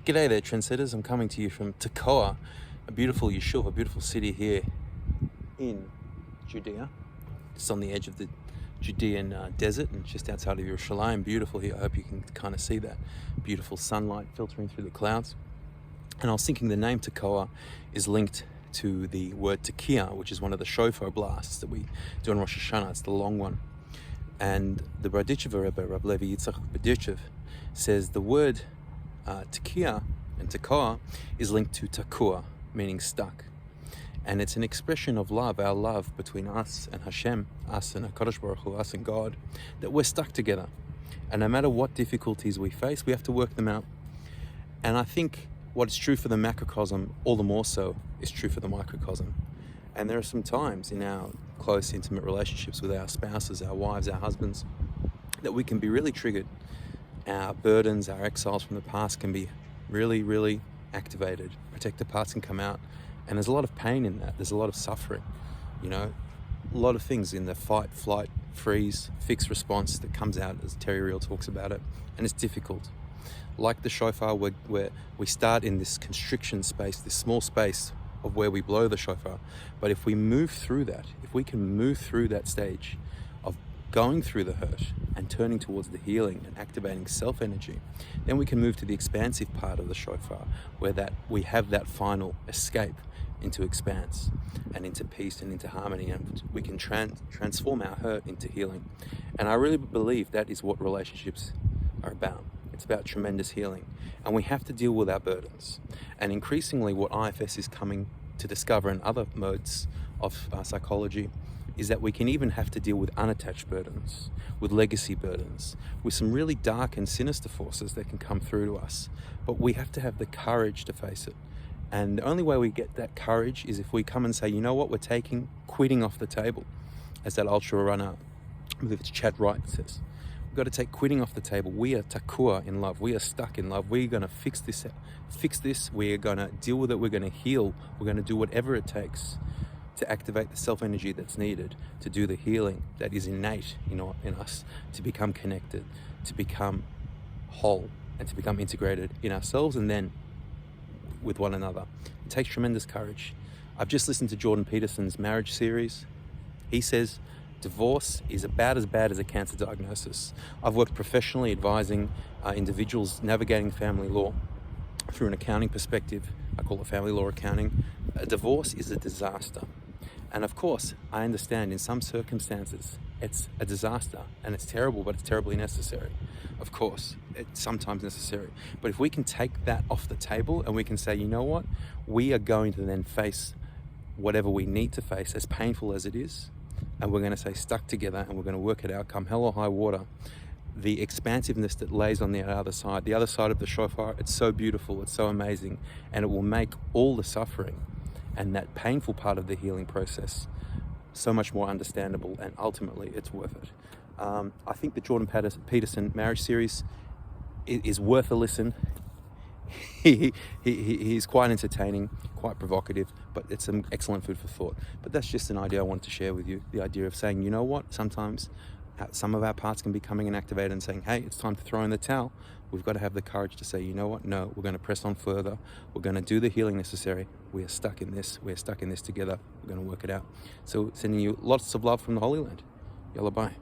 G'day there, trendsetters. I'm coming to you from Tekoa, a beautiful yeshuv, a beautiful city here in Judea, just on the edge of the Judean desert and just outside of Yerushalayim. Beautiful here. I hope you can kind of see that beautiful sunlight filtering through the clouds. And I was thinking the name Tekoa is linked to the word tekiah, which is one of the shofar blasts that we do on Rosh Hashanah. It's the long one. And the Berditchever Rebbe, Rav Levi Yitzchak Berditchev, says the word tekiah and tekoa is linked to takua, meaning stuck. And it's an expression of love, our love between us and Hashem, us and HaKadosh Baruch Hu, us and God, that we're stuck together. And no matter what difficulties we face, we have to work them out. And I think what is true for the macrocosm, all the more so, is true for the microcosm. And there are some times in our close, intimate relationships with our spouses, our wives, our husbands, that we can be really triggered. Our burdens, our exiles from the past can be really, really activated. Protective parts can come out. And there's a lot of pain in that. There's a lot of suffering. A lot of things in the fight, flight, freeze, fix response that comes out, as Terry Real talks about it. And it's difficult. Like the shofar, where we start in this constriction space, this small space of where we blow the shofar. But if we move through that, if we can move through that stage of going through the hurt and turning towards the healing and activating self-energy, then we can move to the expansive part of the shofar, where we have that final escape into expanse and into peace and into harmony, and we can transform our hurt into healing. And I really believe that is what relationships are about. It's about tremendous healing, and we have to deal with our burdens. And increasingly what IFS is coming to discover, in other modes of psychology, is that we can even have to deal with unattached burdens, with legacy burdens, with some really dark and sinister forces that can come through to us. But we have to have the courage to face it. And the only way we get that courage is if we come and say, you know what, we're quitting off the table. As that ultra runner, I believe it's Chad Wright, says. We've got to take quitting off the table. We are takua in love. We are stuck in love. We're going to fix this. We're going to deal with it. We're going to heal. We're going to do whatever it takes to activate the self-energy that's needed to do the healing that is innate in us, to become connected, to become whole, and to become integrated in ourselves and then with one another. It takes tremendous courage. I've just listened to Jordan Peterson's marriage series. He says divorce is about as bad as a cancer diagnosis. I've worked professionally advising individuals navigating family law through an accounting perspective. I call it family law accounting. A divorce is a disaster. And of course, I understand in some circumstances it's a disaster and it's terrible, but it's terribly necessary. Of course, it's sometimes necessary. But if we can take that off the table and we can say, you know what, we are going to then face whatever we need to face, as painful as it is, and we're going to stay stuck together and we're going to work it out, come hell or high water. The expansiveness that lays on the other side of the shofar, it's so beautiful, it's so amazing, and it will make all the suffering and that painful part of the healing process so much more understandable, and ultimately it's worth it. I think the Jordan Peterson marriage series is worth a listen. He's quite entertaining, quite provocative, but it's some excellent food for thought. But that's just an idea I wanted to share with you, the idea of saying, you know what, sometimes some of our parts can be coming and activated and saying, hey, it's time to throw in the towel. We've got to have the courage to say, you know what, no, we're going to press on further. We're going to do the healing necessary. We are stuck in this. We're stuck in this together. We're going to work it out. So sending you lots of love from the Holy Land. Yalla bye.